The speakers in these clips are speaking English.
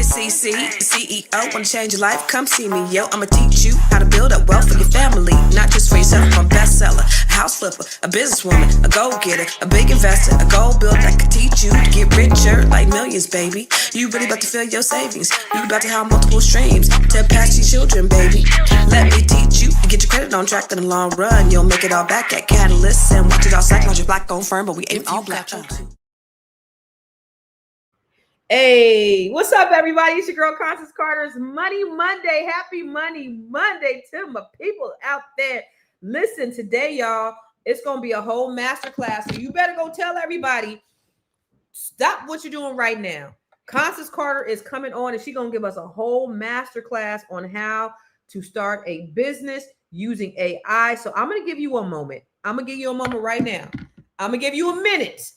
CC, CEO, wanna change your life? Come see me, yo. I'ma teach you how to build up wealth for your family, not just for yourself. I'm a bestseller, a house flipper, a businesswoman, a go-getter, a big investor, a goal builder that can teach you to get richer like millions, baby. You really about to fill your savings. You about to have multiple streams to pass your children, baby. Let me teach you and get your credit on track in the long run. You'll make it all back at Catalyst and watch it all psychology black on firm, but we ain't all black. Hey, what's up, everybody? It's your girl, Constance Carter's Money Monday. Happy Money Monday to my people out there. Listen, today, y'all, it's going to be a whole masterclass. So you better go tell everybody, stop what you're doing right now. Constance Carter is coming on, and she's going to give us a whole masterclass on how to start a business using AI. So I'm going to give you a moment. I'm going to give you a moment right now. I'm going to give you a minute.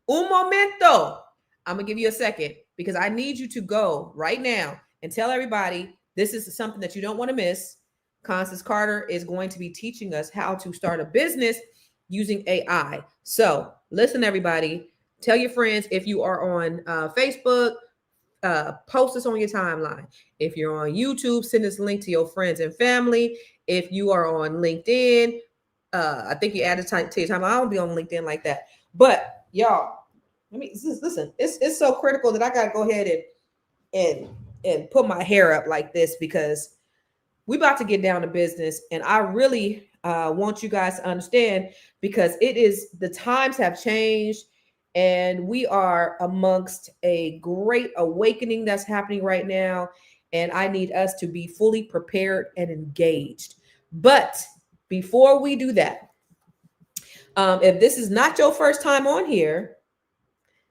Un momento. I'm going to give you a second because I need you to go right now and tell everybody this is something that you don't want to miss. Constance Carter is going to be teaching us how to start a business using AI. So listen, everybody, tell your friends. If you are on Facebook, post this on your timeline. If you're on YouTube, send this link to your friends and family. If you are on LinkedIn, I think you added to your timeline. I don't be on LinkedIn like that. But y'all, listen, it's so critical that I gotta go ahead and put my hair up like this because we about to get down to business, and I really want you guys to understand because the times have changed, and we are amongst a great awakening that's happening right now, and I need us to be fully prepared and engaged. But before we do that, if this is not your first time on here,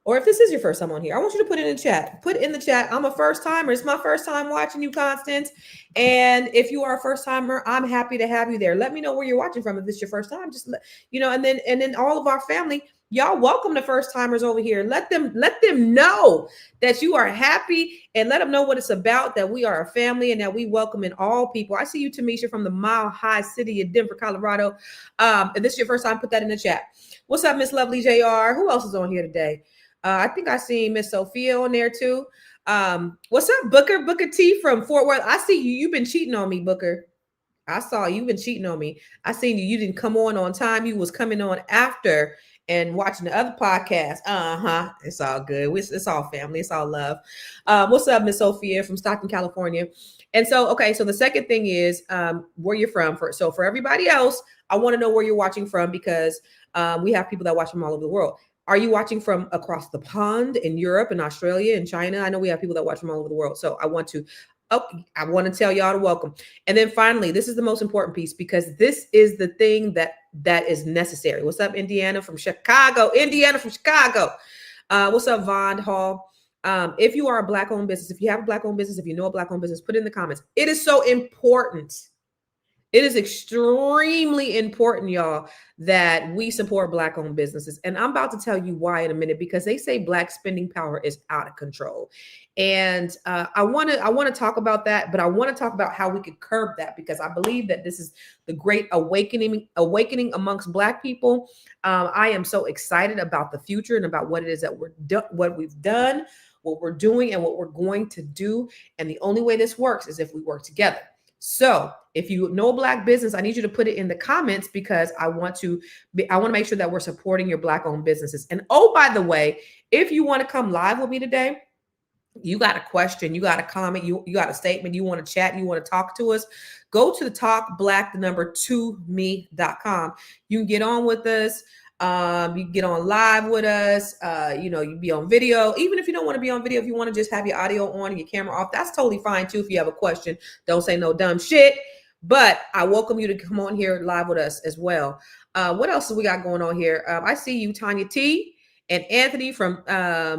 or if this is your first time on here, I want you to put it in the chat. Put it in the chat. I'm a first timer. It's my first time watching you, Constance. And if you are a first timer, I'm happy to have you there. Let me know where you're watching from. If it's your first time, just and then all of our family, y'all welcome the first timers over here. Let them know that you are happy and let them know what it's about, that we are a family and that we welcome in all people. I see you, Tamisha, from the Mile High City of Denver, Colorado. If this is your first time, put that in the chat. What's up, Miss Lovely JR? Who else is on here today? I think I seen Miss Sophia on there too. What's up, Booker? Booker T from Fort Worth. I see you. You've been cheating on me, Booker. I saw you've been cheating on me. I seen you. You didn't come on time. You was coming on after and watching the other podcast. It's all good. It's all family. It's all love. What's up, Miss Sophia from Stockton, California? And so, okay. So the second thing is where you're from. So for everybody else, I want to know where you're watching from because we have people that watch from all over the world. Are you watching from across the pond in Europe and Australia and China? I know we have people that watch from all over the world. So I want to tell y'all to welcome. And then finally, this is the most important piece because this is the thing that is necessary. What's up, Indiana from Chicago? What's up, Vaughn Hall? If you are a Black-owned business, if you have a Black-owned business, if you know a Black-owned business, put it in the comments. It is so important. It is extremely important, y'all, that we support Black-owned businesses. And I'm about to tell you why in a minute, because they say Black spending power is out of control. And I want to talk about that, but I want to talk about how we could curb that, because I believe that this is the great awakening amongst Black people. I am so excited about the future and about what it is that what we've done, what we're doing, and what we're going to do. And the only way this works is if we work together. So if you know a Black business, I need you to put it in the comments because I want to make sure that we're supporting your Black-owned businesses. And oh, by the way, if you want to come live with me today, you got a question, you got a comment, you got a statement, you want to chat, you want to talk to us, go to the talkblack2me.com. You can get on with us. You can get on live with us. You be on video. Even if you don't want to be on video, if you want to just have your audio on and your camera off, that's totally fine too. If you have a question, don't say no dumb shit. But I welcome you to come on here live with us as well. What else do we got going on here? I see you, Tanya T and Anthony from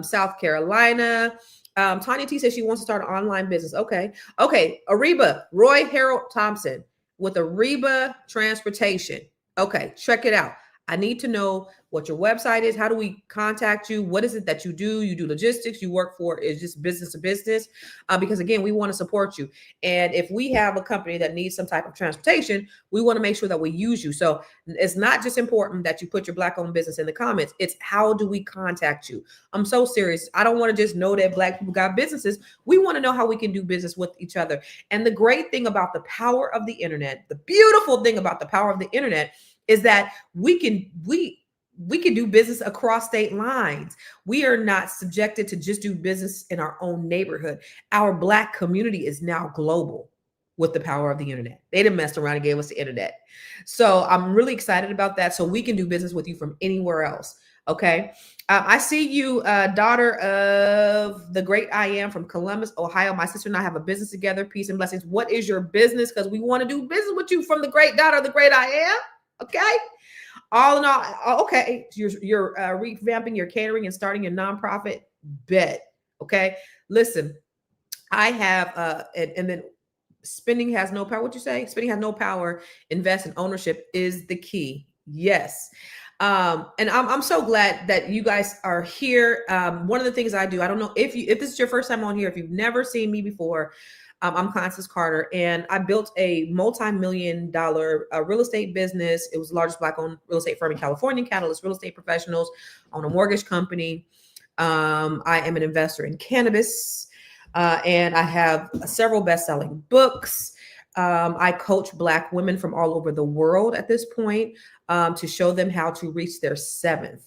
South Carolina. Tanya T says she wants to start an online business. Okay. Ariba, Roy Harold Thompson with Ariba Transportation. Okay, check it out. I need to know what your website is. How do we contact you? What is it that you do? You do logistics, you work for, is just business to business. Because again, we want to support you. And if we have a company that needs some type of transportation, we want to make sure that we use you. So it's not just important that you put your Black owned business in the comments. It's how do we contact you? I'm so serious. I don't want to just know that Black people got businesses. We want to know how we can do business with each other. And the great thing about the power of the internet, the beautiful thing about the power of the internet is that we can do business across state lines. We are not subjected to just do business in our own neighborhood. Our Black community is now global with the power of the internet. They done messed around and gave us the internet. So I'm really excited about that. So we can do business with you from anywhere else. Okay. I see you, daughter of the great I Am from Columbus, Ohio. My sister and I have a business together. Peace and blessings. What is your business? Because we want to do business with you from the great daughter of the great I Am. Okay. All in all, okay. You're revamping your catering and starting your nonprofit. Bet. Okay. Listen, I have, and then spending has no power. What you say? Spending has no power. Invest in ownership is the key. Yes. And I'm so glad that you guys are here. One of the things I do, I don't know if this is your first time on here, if you've never seen me before, I'm Constance Carter, and I built a multi-million-dollar real estate business. It was the largest Black-owned real estate firm in California, Catalyst Real Estate Professionals, on a mortgage company. I am an investor in cannabis, and I have several best-selling books. I coach Black women from all over the world at this point to show them how to reach their seven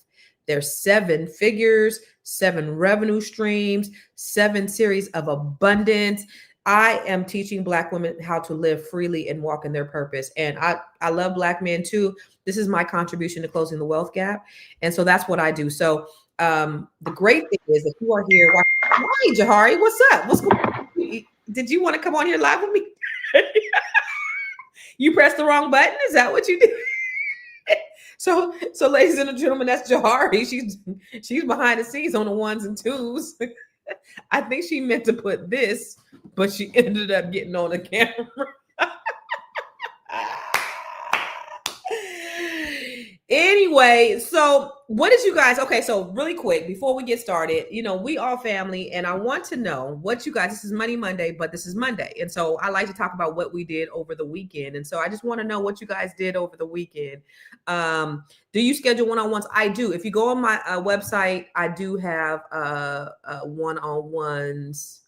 figures, 7 revenue streams, 7 series of abundance. I am teaching Black women how to live freely and walk in their purpose. And I love Black men too. This is my contribution to closing the wealth gap. And so that's what I do. So the great thing is that you are here. Hi, Jahari, what's up? What's going on? Did you want to come on here live with me? You pressed the wrong button? Is that what you did? So ladies and gentlemen, that's Jahari. She's behind the scenes on the ones and twos. I think she meant to put this, but she ended up getting on the camera. Anyway, so what did you guys, okay, so really quick, before we get started, we all family, and I want to know what you guys, this is Money Monday, but this is Monday. And so I like to talk about what we did over the weekend. And so I just want to know what you guys did over the weekend. Do you schedule one-on-ones? I do. If you go on my website, I do have one-on-ones.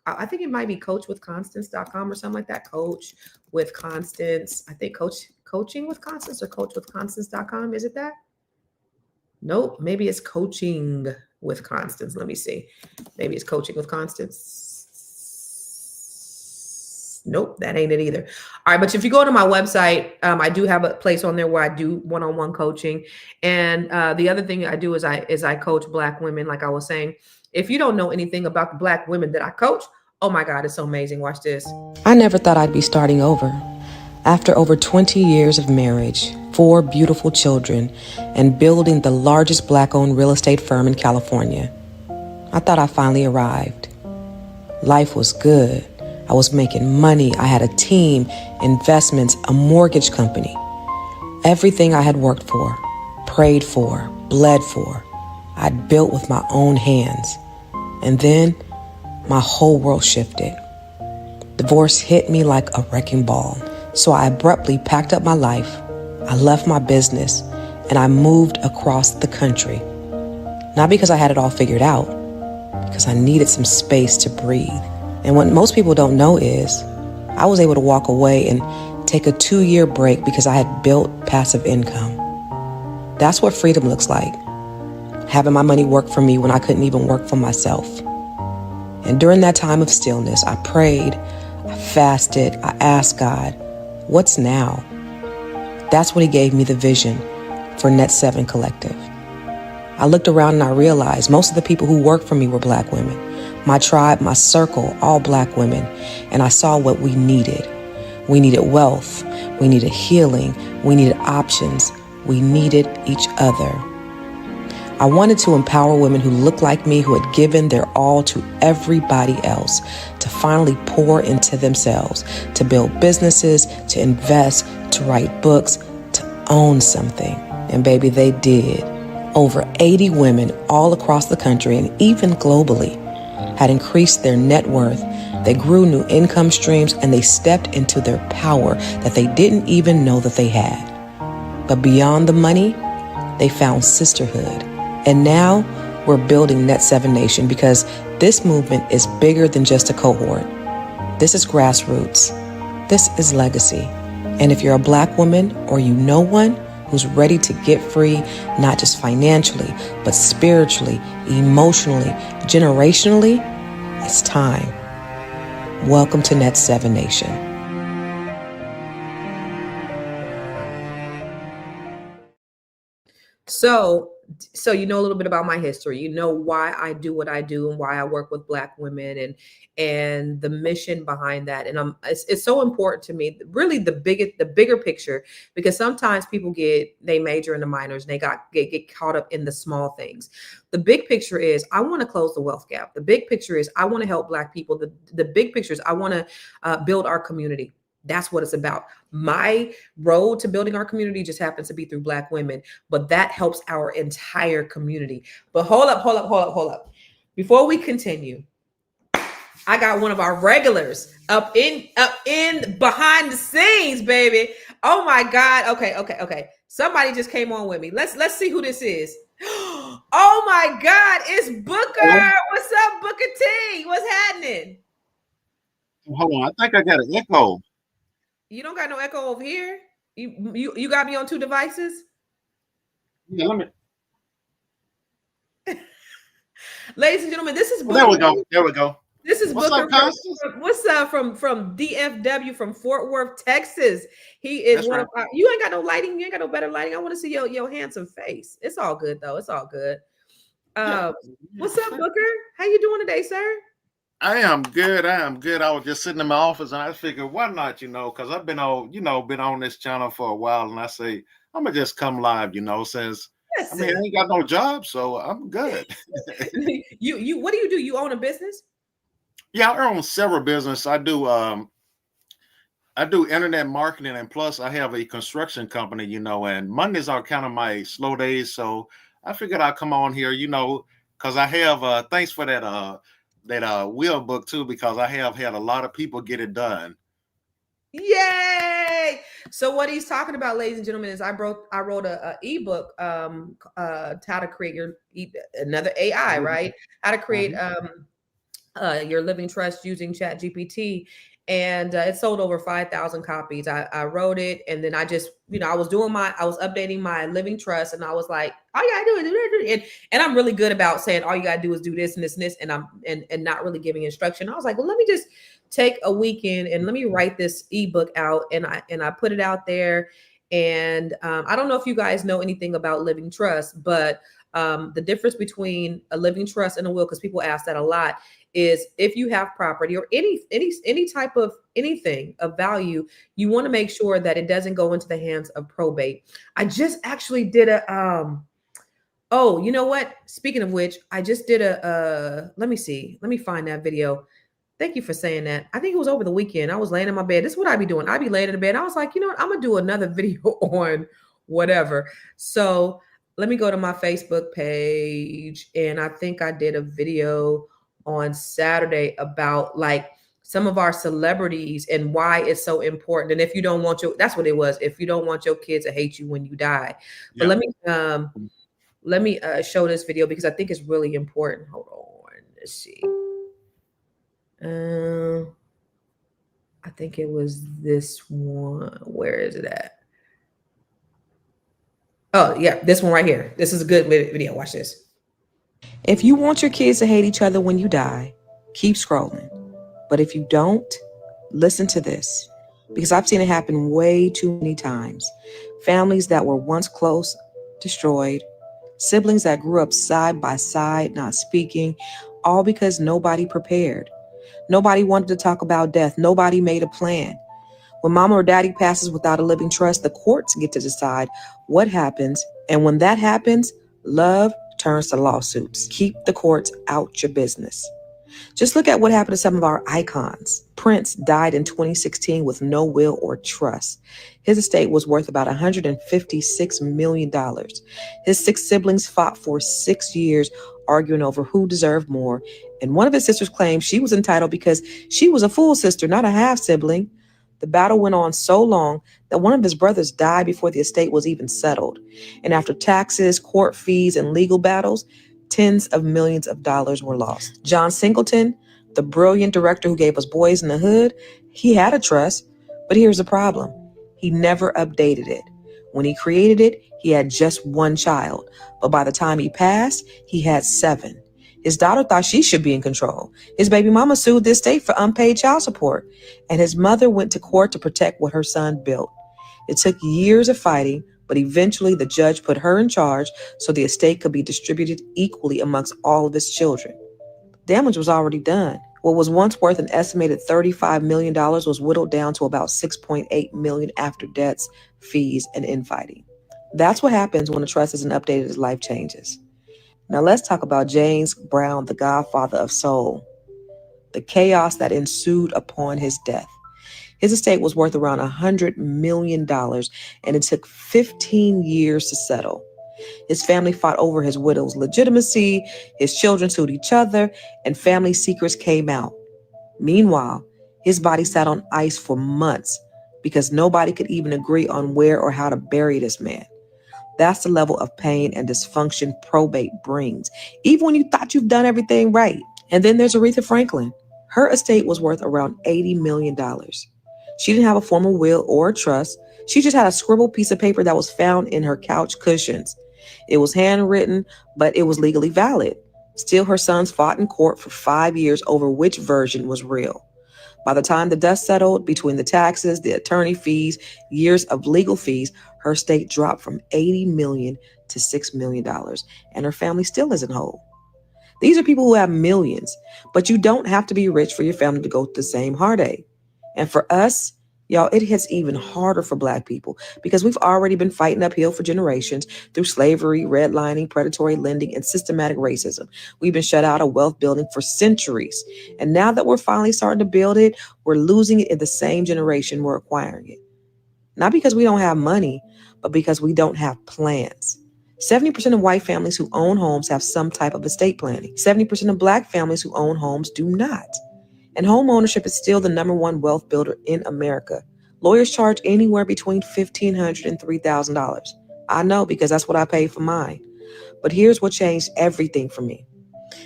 I think it might be coachwithconstance.com or something like that. Coach with Constance. I think coaching with Constance or coachwithconstance.com. Is it that? Nope. Maybe it's coaching with Constance. Let me see. Maybe it's coaching with Constance. Nope, that ain't it either. All right. But if you go to my website, I do have a place on there where I do one-on-one coaching. And the other thing I do is I coach Black women. Like I was saying, if you don't know anything about the Black women that I coach, oh my God, it's so amazing. Watch this. I never thought I'd be starting over. After over 20 years of marriage, 4 beautiful children, and building the largest Black-owned real estate firm in California, I thought I finally arrived. Life was good. I was making money. I had a team, investments, a mortgage company. Everything I had worked for, prayed for, bled for, I'd built with my own hands. And then my whole world shifted. Divorce hit me like a wrecking ball. So I abruptly packed up my life. I left my business and I moved across the country. Not because I had it all figured out, because I needed some space to breathe. And what most people don't know is I was able to walk away and take a 2-year break because I had built passive income. That's what freedom looks like. Having my money work for me when I couldn't even work for myself. And during that time of stillness, I prayed, I fasted, I asked God, what's now? That's when he gave me the vision for Net 7 Collective. I looked around and I realized most of the people who worked for me were Black women. My tribe, my circle, all Black women. And I saw what we needed. We needed wealth. We needed healing. We needed options. We needed each other. I wanted to empower women who looked like me, who had given their all to everybody else, to finally pour into themselves, to build businesses, to invest, to write books, to own something. And baby, they did. Over 80 women all across the country and even globally had increased their net worth. They grew new income streams and they stepped into their power that they didn't even know that they had. But beyond the money, they found sisterhood. And now we're building Net 7 Nation because this movement is bigger than just a cohort. This is grassroots. This is legacy. And if you're a Black woman or you know one who's ready to get free, not just financially, but spiritually, emotionally, generationally, it's time. Welcome to Net 7 Nation. So you know a little bit about my history. You know why I do what I do and why I work with Black women and the mission behind that. And it's so important to me, really the bigger picture, because sometimes people they major in the minors and they get caught up in the small things. The big picture is I want to close the wealth gap. The big picture is I want to help Black people. The big picture is I want to build our community. That's what it's about. My road to building our community just happens to be through Black women, but that helps our entire community. But hold up. Before we continue, I got one of our regulars up in behind the scenes, baby. Oh my God. Okay. Somebody just came on with me. Let's see who this is. Oh my God, it's Booker. Hello? What's up, Booker T? What's happening? Hold on, I think I got an echo. You don't got no echo over here. You got me on two devices. Yeah, let me. Ladies and gentlemen, this is Booker. There we go. This is What's Booker. up, Constance? What's up from DFW, from Fort Worth, Texas. He is That's one right. of our, you ain't got no lighting, you ain't got no better lighting. I want to see your handsome face. It's all good though. It's all good. Yeah. What's up, Booker? How you doing today, sir? I am good. I was just sitting in my office and I figured, why not, because I've been on this channel for a while, and I say, I'm gonna just come live, since I ain't got no job, so I'm good. you what do? You own a business? Yeah, I own several businesses. I do internet marketing, and plus I have a construction company, and Mondays are kind of my slow days. So I figured I'd come on here, because I have thanks for that wheel book too, because I have had a lot of people get it done. Yay! So what he's talking about, ladies and gentlemen, is I wrote a ebook, how to create another AI, right? How to create your living trust using ChatGPT, and it sold over 5,000 copies. I wrote it, and then I just, I was updating my living trust, and I was like, all you gotta do is do this. And I'm really good about saying all you gotta do is do this and this and this, and I'm not really giving instruction. I was like, well, let me just take a weekend and let me write this ebook out, and I put it out there. And I don't know if you guys know anything about living trust, but the difference between a living trust and a will, because people ask that a lot, is if you have property or any type of anything of value, you want to make sure that it doesn't go into the hands of probate. I just actually did oh, you know what? Speaking of which, I just did let me find that video. Thank you for saying that. I think it was over the weekend. I was laying in my bed. This is what I be doing. I be laying in the bed. I was like, you know what? I'm gonna do another video on whatever. So let me go to my Facebook page, and I think I did a video on Saturday about like some of our celebrities and why it's so important. And if you don't want that's what it was. If you don't want your kids to hate you when you die. But let me show this video because I think it's really important. Hold on. Let's see. I think it was this one. Where is it at? Oh, yeah, this one right here. This is a good video. Watch this. If you want your kids to hate each other when you die, keep scrolling. But if you don't, listen to this, because I've seen it happen way too many times. Families that were once close, destroyed. Siblings that grew up side by side, not speaking, all because nobody prepared. Nobody wanted to talk about death. Nobody made a plan. When mama or daddy passes without a living trust, the courts get to decide what happens. And when that happens, love turns to lawsuits. Keep the courts out your business. Just look at what happened to some of our icons. Prince died in 2016 with no will or trust. His estate was worth about $156 million. His 6 siblings fought for 6 years, arguing over who deserved more. And one of his sisters claimed she was entitled because she was a full sister, not a half sibling. The battle went on so long that one of his brothers died before the estate was even settled. And after taxes, court fees, and legal battles, tens of millions of dollars were lost. John Singleton, the brilliant director who gave us Boys in the Hood, he had a trust, but here's the problem. He never updated it. When he created it, he had just 1 child, but by the time he passed, he had 7. His daughter thought she should be in control. His baby mama sued the estate for unpaid child support, and his mother went to court to protect what her son built. It took years of fighting, but eventually the judge put her in charge so the estate could be distributed equally amongst all of his children. Damage was already done. What was once worth an estimated $35 million was whittled down to about $6.8 million after debts, fees, and infighting. That's what happens when a trust isn't updated as life changes. Now let's talk about James Brown, the godfather of soul. The chaos that ensued upon his death. His estate was worth around $100 million, and it took 15 years to settle. His family fought over his widow's legitimacy, his children sued each other, and family secrets came out. Meanwhile, his body sat on ice for months because nobody could even agree on where or how to bury this man. That's the level of pain and dysfunction probate brings, even when you thought you've done everything right. And then there's Aretha Franklin. Her estate was worth around $80 million. She didn't have a formal will or a trust. She just had a scribbled piece of paper that was found in her couch cushions. It was handwritten, but it was legally valid. Still, her sons fought in court for 5 years over which version was real. By the time the dust settled, between the taxes, the attorney fees, years of legal fees, her estate dropped from $80 million to $6 million, and her family still isn't whole. These are people who have millions, but you don't have to be rich for your family to go through the same heartache. And for us, y'all, it hits even harder for Black people because we've already been fighting uphill for generations through slavery, redlining, predatory lending, and systematic racism. We've been shut out of wealth building for centuries. And now that we're finally starting to build it, we're losing it in the same generation we're acquiring it. Not because we don't have money, but because we don't have plans. 70% of white families who own homes have some type of estate planning. 70% of Black families who own homes do not. And home ownership is still the number 1 wealth builder in America. Lawyers charge anywhere between $1,500 and $3,000. I know because that's what I paid for mine. But here's what changed everything for me.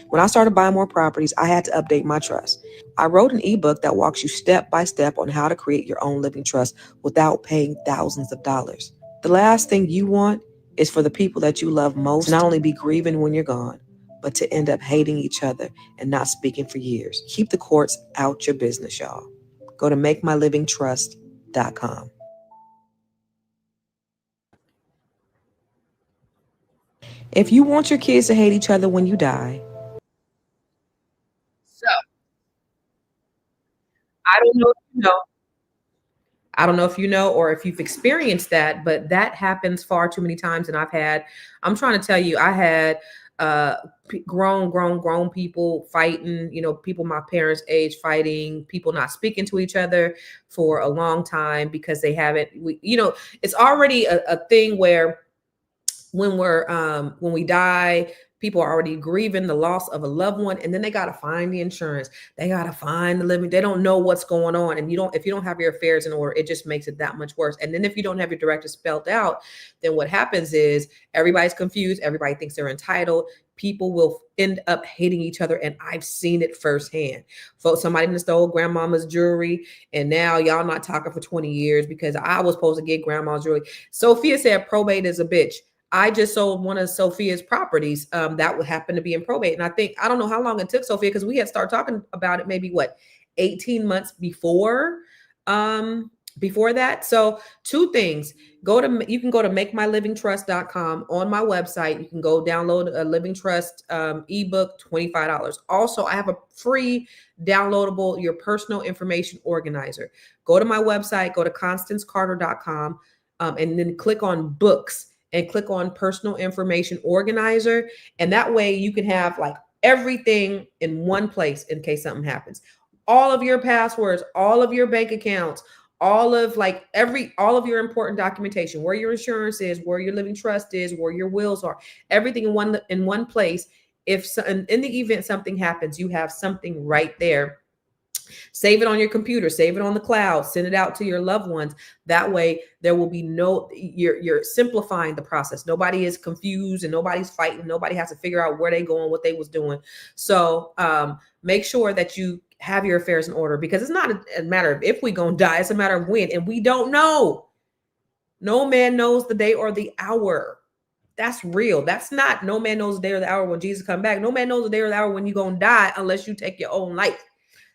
When I started buying more properties, I had to update my trust. I wrote an ebook that walks you step by step on how to create your own living trust without paying thousands of dollars. The last thing you want is for the people that you love most to not only be grieving when you're gone, but to end up hating each other and not speaking for years. Keep the courts out your business, y'all. Go to makemylivingtrust.com. If you want your kids to hate each other when you die, So I don't know if you know. I don't know if you know or if you've experienced that, but that happens far too many times. And I'm trying to tell you, I had grown people fighting, people my parents' age fighting, people not speaking to each other for a long time because they haven't, it's already a thing where when we die, people are already grieving the loss of a loved one, and then they got to find the insurance. They got to find the living. They don't know what's going on. And if you don't have your affairs in order, it just makes it that much worse. And then if you don't have your directive spelled out, then what happens is everybody's confused. Everybody thinks they're entitled. People will end up hating each other. And I've seen it firsthand. Somebody stole grandmama's jewelry, and now y'all not talking for 20 years because I was supposed to get grandma's jewelry. Sophia said probate is a bitch. I just sold one of Sophia's properties that would happen to be in probate. And I don't know how long it took Sophia, because we had started talking about it maybe 18 months before that. So 2 things. You can go to makemylivingtrust.com. On my website, you can go download a Living Trust ebook, $25. Also, I have a free downloadable your personal information organizer. Go to my website, go to constancecarter.com, and then click on books and click on personal information organizer. And that way you can have everything in one place in case something happens. All of your passwords, all of your bank accounts, all of all of your important documentation, where your insurance is, where your living trust is, where your wills are, everything in one place. If so, in the event something happens, you have something right there. Save it on your computer, save it on the cloud, send it out to your loved ones. That way there will be you're simplifying the process. Nobody is confused and nobody's fighting. Nobody has to figure out where they going, what they was doing. So make sure that you have your affairs in order, because it's not a matter of if we gonna die, it's a matter of when, and we don't know. No man knows the day or the hour. That's real. That's not no man knows the day or the hour when Jesus come back. No man knows the day or the hour when you're gonna die unless you take your own life.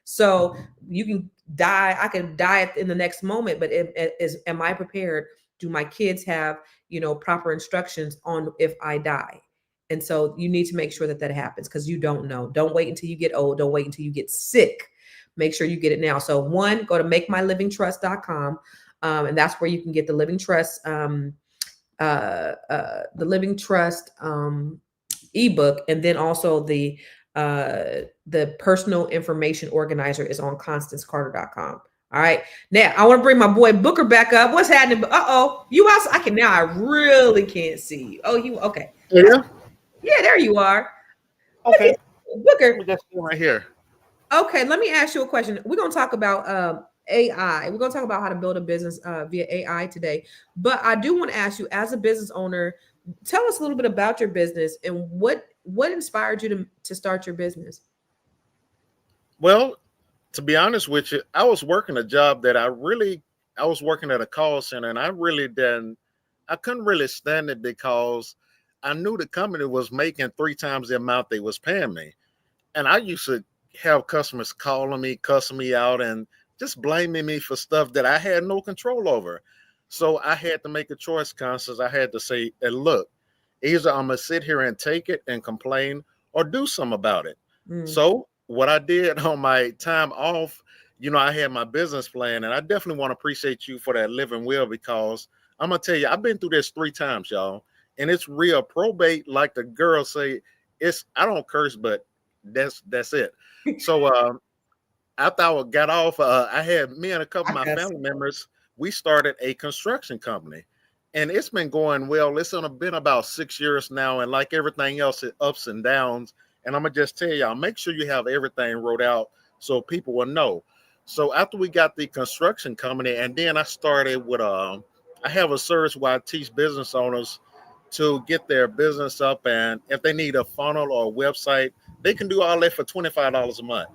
So you can die. I can die in the next moment, but am I prepared? Do my kids have, proper instructions on if I die? And so you need to make sure that happens, because you don't know. Don't wait until you get old. Don't wait until you get sick. Make sure you get it now. So one, go to makemylivingtrust.com. And that's where you can get the Living Trust, ebook. And then also the personal information organizer is on constancecarter.com. All right. Now I want to bring my boy Booker back up. What's happening? You also, I really can't see you. Oh, you okay. Yeah. Yeah, there you are. Okay. Booker. That's right here. Okay, let me ask you a question. We're going to talk about AI. We're going to talk about how to build a business via AI today. But I do want to ask you, as a business owner, tell us a little bit about your business and what inspired you to start your business. Well, to be honest with you, I was working a job that I was working at a call center, and I couldn't really stand it because I knew the company was making 3 times the amount they was paying me. And I used to have customers calling me, cussing me out, and just blaming me for stuff that I had no control over. So I had to make a choice, Constance. I had to say, hey, look, either I'm going to sit here and take it and complain or do something about it. So what I did on my time off, I had my business plan, and I definitely want to appreciate you for that living will, because I'm going to tell you, I've been through this 3 times, y'all, and it's real probate. Like the girls say, I don't curse, but that's it. So after I got off, I had me and a couple of my family members, we started a construction company, and it's been going well. It's been about 6 years now, and like everything else, it ups and downs. And I'm gonna just tell y'all, make sure you have everything wrote out so people will know. So after we got the construction company, and then I started with I have a service where I teach business owners to get their business up, and if they need a funnel or a website, they can do all that for $25 a month.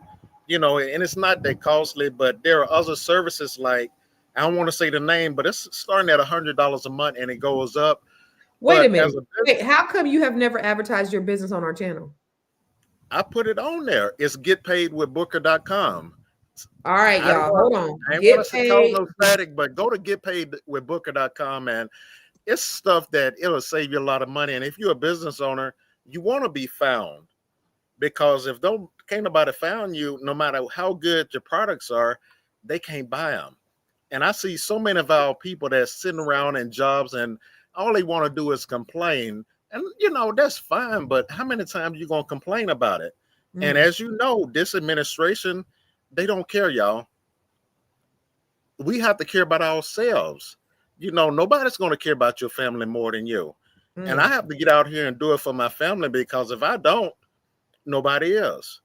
And it's not that costly, but there are other services like, I don't want to say the name, but it's starting at $100 a month and it goes up. Wait a minute. Wait, how come you have never advertised your business on our channel? I put it on there. It's getpaidwithbooker.com. All right, y'all. Hold on. I ain't want to call no static, but go to getpaidwithbooker.com, and it's stuff that it'll save you a lot of money. And if you're a business owner, you want to be found, because if can't nobody found you, no matter how good your products are, they can't buy them. And I see so many of our people that's sitting around in jobs and all they want to do is complain. And, that's fine. But how many times you going to complain about it? And as you know, this administration, they don't care, y'all. We have to care about ourselves. Nobody's going to care about your family more than you. And I have to get out here and do it for my family, because if I don't, nobody is.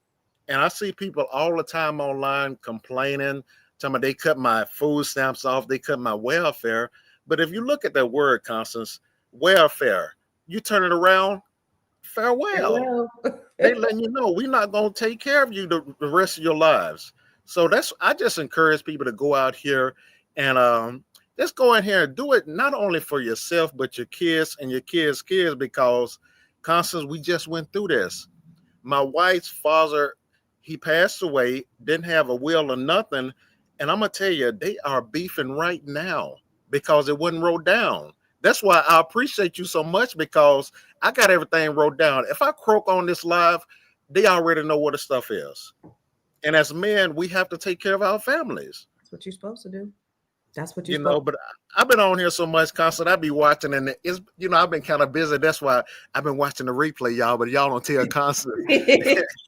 And I see people all the time online complaining, telling me they cut my food stamps off, they cut my welfare. But if you look at that word, Constance, welfare, you turn it around, farewell. They letting you know we're not going to take care of you the rest of your lives. So I just encourage people to go out here and just go in here and do it, not only for yourself, but your kids and your kids' kids, because, Constance, we just went through this. My wife's father, he passed away, didn't have a will or nothing. And I'm going to tell you, they are beefing right now because it wasn't wrote down. That's why I appreciate you so much, because I got everything wrote down. If I croak on this live, they already know what the stuff is. And as men, we have to take care of our families. That's what you're supposed to do. That's what you're supposed But I've been on here so much, Constant. I be watching, and it's I've been kind of busy. That's why I've been watching the replay, y'all. But y'all don't tell Constant.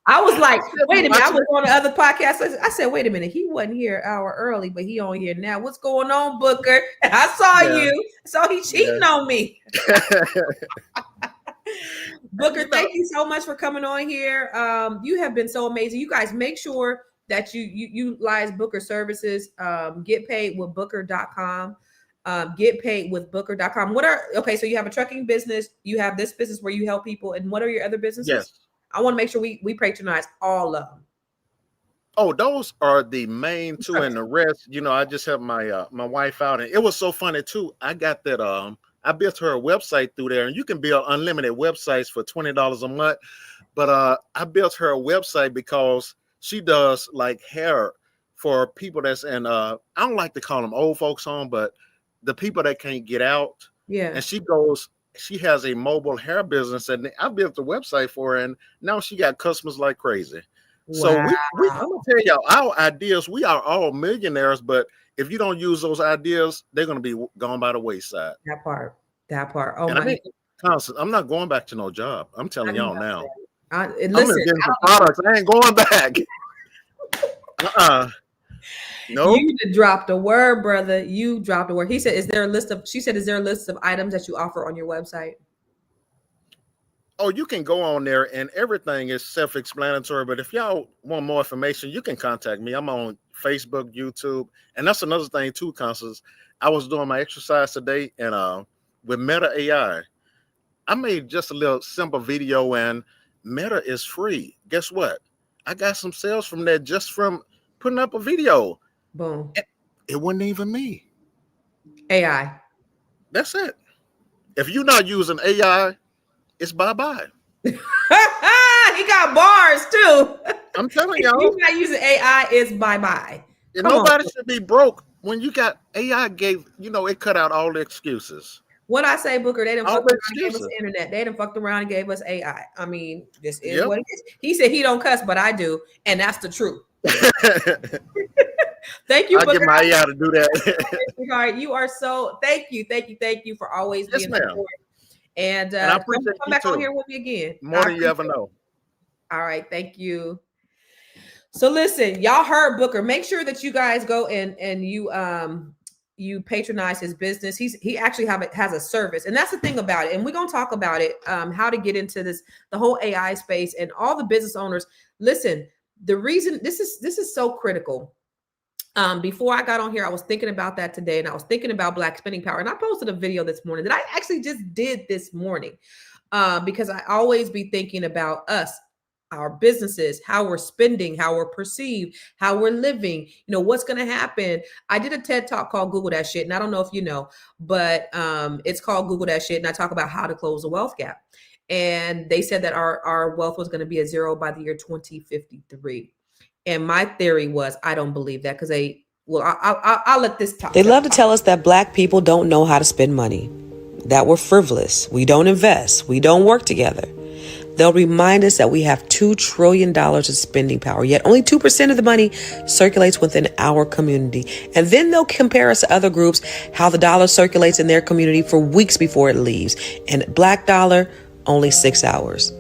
I was like, wait a minute. I was on the other podcast. I said, wait a minute. He wasn't here an hour early, but he on here now. What's going on, Booker? I saw you. So he cheating on me. Booker, thank you so much for coming on here. You have been so amazing. You guys make sure that you utilize Booker services. Get paid with Booker.com. Get paid with Booker.com. So you have a trucking business, you have this business where you help people, and what are your other businesses? Yes. I want to make sure we patronize all of them. Oh, those are the main two, and the rest, I just helped my my wife out, and it was so funny too. I got that I built her a website through there, and you can build unlimited websites for $20 a month. But I built her a website because she does like hair for people that's in I don't like to call them old folks home, but the people that can't get out. Yeah. And she has a mobile hair business, and I built the website for her, and now she got customers like crazy. Wow. So I'm gonna tell y'all, our ideas, we are all millionaires, but if you don't use those ideas, they're gonna be gone by the wayside. That part. Oh, and my Constance, I'm not going back to no job. I'm telling y'all now. Listen, I'm getting some products. I ain't going back. No. You dropped a word, brother. You dropped a word. He said, is there a list of items that you offer on your website? Oh, you can go on there and everything is self-explanatory. But if y'all want more information, you can contact me. I'm on Facebook, YouTube. And that's another thing too, Constance. I was doing my exercise today, and with Meta AI, I made just a little simple video, and Meta is free. Guess what? I got some sales from that just from putting up a video. Boom. It wasn't even me. AI. That's it. If you're not using AI, it's bye-bye. He got bars too. I'm telling y'all. If you're not using AI, it's bye-bye. Nobody should be broke when you got AI. It cut out all the excuses. What I say, Booker, they done fucked around and gave us the internet. They done fucked around and gave us AI. I mean, this is what it is. He said he don't cuss, but I do. And that's the truth. Thank you, Booker. I'll get my AI to do that. You are so, thank you for always being support. And I appreciate come back on here with me again. More than you ever know. All right, thank you. So listen, y'all heard Booker. Make sure that you guys go and you patronize his business. He actually has a service, and that's the thing about it. And we're gonna talk about it, how to get into the whole AI space, and all the business owners. Listen, the reason this is so critical. Before I got on here, I was thinking about that today, and I was thinking about Black spending power, and I posted a video this morning that I actually just did this morning, because I always be thinking about us, our businesses, how we're spending, how we're perceived, how we're living, what's going to happen. I did a TED talk called Google That Shit. And I don't know if you know, but it's called Google That Shit. And I talk about how to close the wealth gap. And they said that our wealth was going to be at zero by the year 2053. And my theory was, I don't believe that, because I'll let this talk. They love to tell us that Black people don't know how to spend money, that we're frivolous, we don't invest, we don't work together. They'll remind us that we have $2 trillion of spending power, yet only 2% of the money circulates within our community. And then they'll compare us to other groups, how the dollar circulates in their community for weeks before it leaves. And Black dollar, only 6 hours.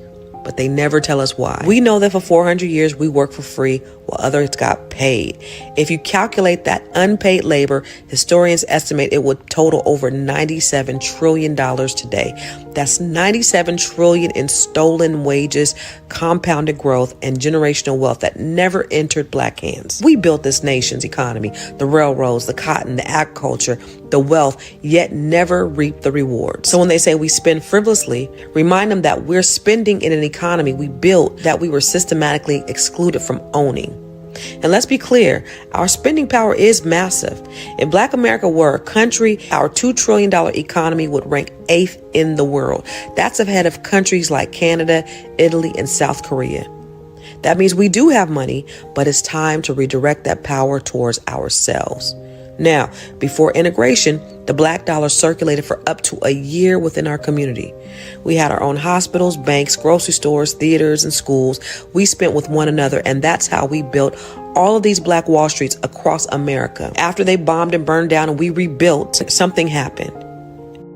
But they never tell us why. We know that for 400 years, we work for free while others got paid. If you calculate that unpaid labor, historians estimate it would total over $97 trillion today. That's $97 trillion in stolen wages, compounded growth, and generational wealth that never entered Black hands. We built this nation's economy, the railroads, the cotton, the agriculture, the wealth, yet never reap the rewards. So when they say we spend frivolously, remind them that we're spending in an economy we built that we were systematically excluded from owning. And let's be clear, our spending power is massive. If Black America were a country, our $2 trillion economy would rank 8th in the world. That's ahead of countries like Canada, Italy, and South Korea. That means we do have money, but it's time to redirect that power towards ourselves. Now, before integration, the black dollar circulated for up to a year within our community. We had our own hospitals, banks, grocery stores, theaters, and schools. We spent with one another, and that's how we built all of these Black Wall Streets across America. After they bombed and burned down and we rebuilt, something happened.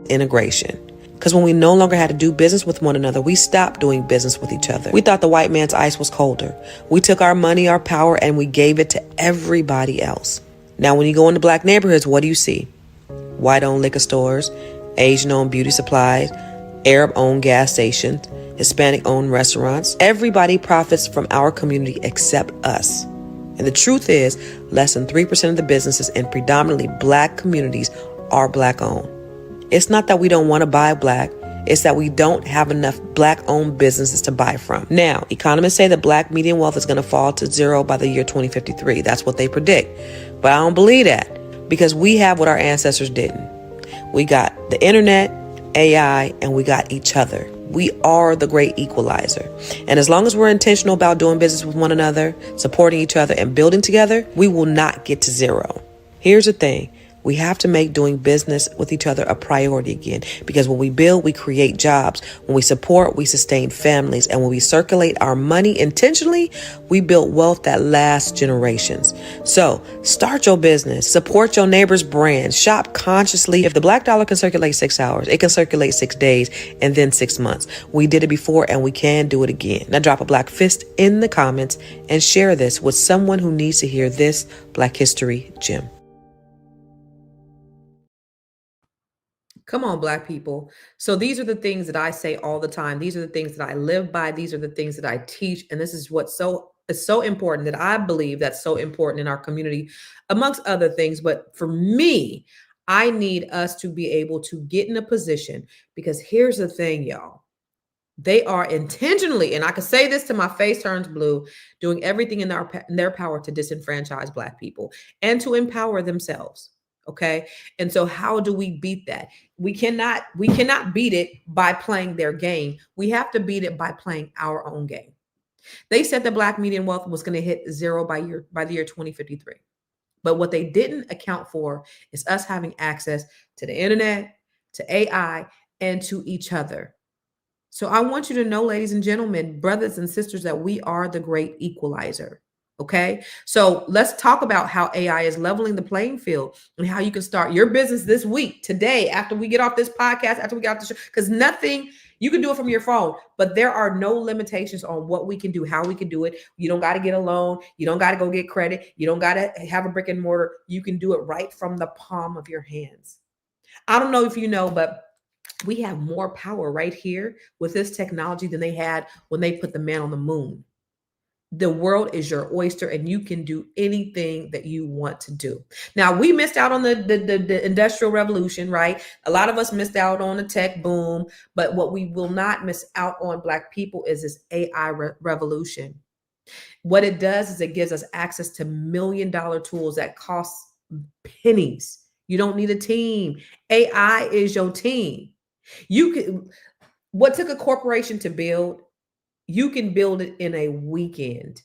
Integration. Because when we no longer had to do business with one another, we stopped doing business with each other. We thought the white man's ice was colder. We took our money, our power, and we gave it to everybody else. Now, when you go into Black neighborhoods, what do you see? White-owned liquor stores, Asian-owned beauty supplies, Arab-owned gas stations, Hispanic-owned restaurants. Everybody profits from our community except us. And the truth is, less than 3% of the businesses in predominantly Black communities are Black-owned. It's not that we don't want to buy Black. It's that we don't have enough Black-owned businesses to buy from. Now, economists say that Black median wealth is going to fall to zero by the year 2053. That's what they predict. But I don't believe that, because we have what our ancestors didn't. We got the internet, AI, and we got each other. We are the great equalizer. And as long as we're intentional about doing business with one another, supporting each other, and building together, we will not get to zero. Here's the thing. We have to make doing business with each other a priority again, because when we build, we create jobs. When we support, we sustain families. And when we circulate our money intentionally, we build wealth that lasts generations. So start your business, support your neighbor's brand, shop consciously. If the Black dollar can circulate 6 hours, it can circulate 6 days and then 6 months. We did it before and we can do it again. Now drop a Black fist in the comments and share this with someone who needs to hear this Black history gem. Come on, Black people. So these are the things that I say all the time. These are the things that I live by. These are the things that I teach. And this is what's so important, that I believe that's so important in our community, amongst other things. But for me, I need us to be able to get in a position, because here's the thing, y'all. They are intentionally, and I can say this till my face turns blue, doing everything in their power to disenfranchise Black people and to empower themselves. Okay. And so how do we beat that? We cannot beat it by playing their game. We have to beat it by playing our own game. They said the Black median wealth was going to hit zero by the year 2053. But what they didn't account for is us having access to the internet, to AI, and to each other. So I want you to know, ladies and gentlemen, brothers and sisters, that we are the great equalizer. Okay, so let's talk about how AI is leveling the playing field and how you can start your business this week, today, after we get off this podcast, after we get off the show, because nothing, you can do it from your phone, but there are no limitations on what we can do, how we can do it. You don't got to get a loan. You don't got to go get credit. You don't got to have a brick and mortar. You can do it right from the palm of your hands. I don't know if you know, but we have more power right here with this technology than they had when they put the man on the moon. The world is your oyster, and you can do anything that you want to do. Now, we missed out on the industrial revolution, right? A lot of us missed out on the tech boom, but what we will not miss out on, Black people, is this AI revolution. What it does is it gives us access to $1 million tools that cost pennies. You don't need a team. AI is your team. What took a corporation to build, you can build it in a weekend.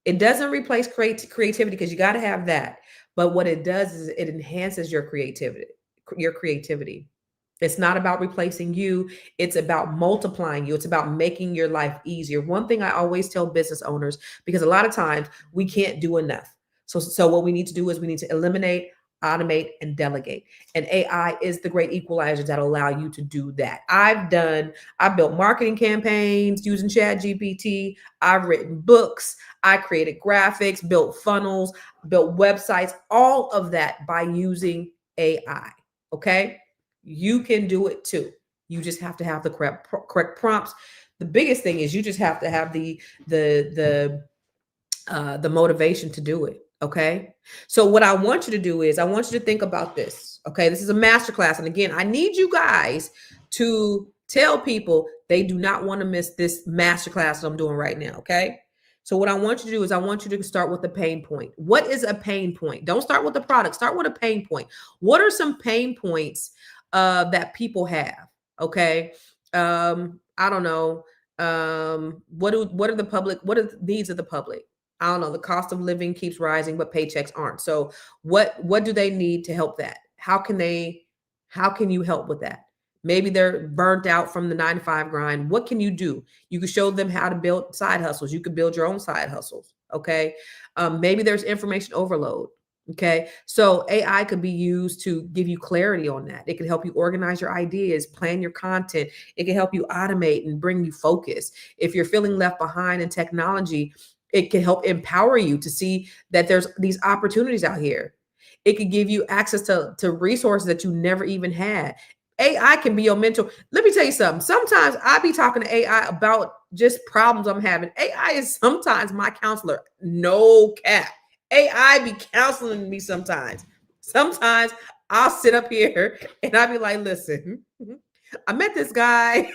It doesn't replace creativity, because you got to have that. But what it does is it enhances your creativity. It's not about replacing you. It's about multiplying you. It's about making your life easier. One thing I always tell business owners, because a lot of times we can't do enough. So what we need to do is we need to eliminate, automate, and delegate. And AI is the great equalizer that allow you to do that. I built marketing campaigns using ChatGPT. I've written books. I created graphics, built funnels, built websites, all of that by using AI. Okay. You can do it too. You just have to have the correct prompts. The biggest thing is you just have to have the motivation to do it. Okay. So what I want you to do is I want you to think about this. Okay. This is a masterclass. And again, I need you guys to tell people they do not want to miss this masterclass that I'm doing right now. Okay. So what I want you to do is I want you to start with the pain point. What is a pain point? Don't start with the product. Start with a pain point. What are some pain points that people have? Okay. I don't know. What are the needs of the public? I don't know, the cost of living keeps rising, but paychecks aren't. So what do they need to help that? How can you help with that? Maybe they're burnt out from the 9 to 5 grind. What can you do? You can show them how to build side hustles. You could build your own side hustles. Okay. Maybe there's information overload. Okay. So AI could be used to give you clarity on that. It can help you organize your ideas, plan your content. It can help you automate and bring you focus. If you're feeling left behind in technology, it can help empower you to see that there's these opportunities out here. It could give you access to resources that you never even had. AI can be your mentor. Let me tell you something. Sometimes I be talking to AI about just problems I'm having. AI is sometimes my counselor. No cap. AI be counseling me sometimes. Sometimes I'll sit up here and I'll be like, listen, I met this guy.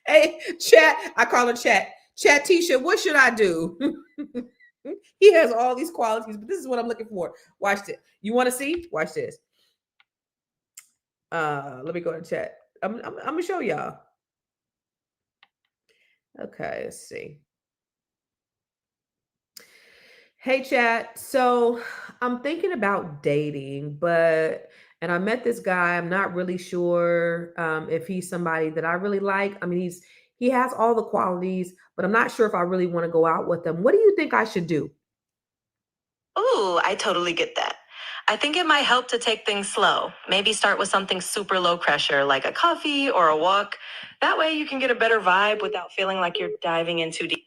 Hey, chat. I call her chat. Chat Tisha, what should I do? He has all these qualities, but this is what I'm looking for. Watch this. You want to see? Watch this. Let me go to chat. I'm gonna show y'all. Okay, let's see. Hey chat. So I'm thinking about dating, and I met this guy. I'm not really sure if he's somebody that I really like. I mean, he has all the qualities, but I'm not sure if I really want to go out with him. What do you think I should do? Ooh, I totally get that. I think it might help to take things slow. Maybe start with something super low pressure, like a coffee or a walk. That way you can get a better vibe without feeling like you're diving in too deep.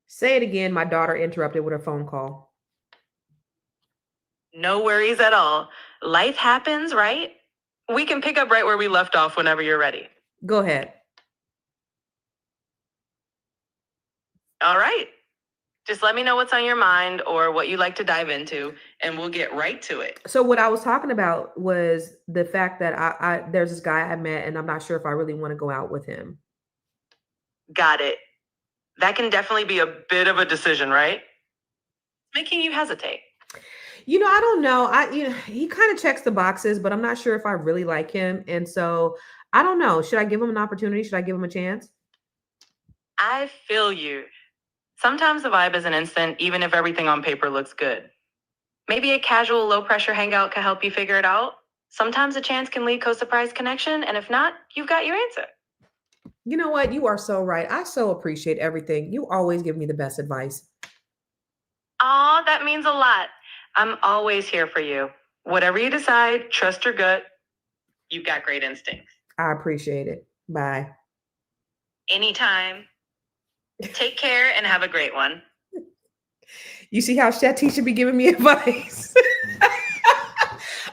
Say it again. My daughter interrupted with her phone call. No worries at all. Life happens, right? We can pick up right where we left off whenever you're ready. Go ahead. All right. Just let me know what's on your mind or what you'd like to dive into, and we'll get right to it. So what I was talking about was the fact that I there's this guy I met, and I'm not sure if I really want to go out with him. Got it. That can definitely be a bit of a decision, right? Making you hesitate. I don't know. He kind of checks the boxes, but I'm not sure if I really like him. And so I don't know. Should I give him an opportunity? Should I give him a chance? I feel you. Sometimes the vibe isn't instant, even if everything on paper looks good. Maybe a casual, low-pressure hangout can help you figure it out. Sometimes a chance can lead to a surprise connection, and if not, you've got your answer. You know what? You are so right. I so appreciate everything. You always give me the best advice. Aw, that means a lot. I'm always here for you. Whatever you decide, trust your gut. You've got great instincts. I appreciate it. Bye. Anytime. Take care and have a great one. You see how Shetty should be giving me advice?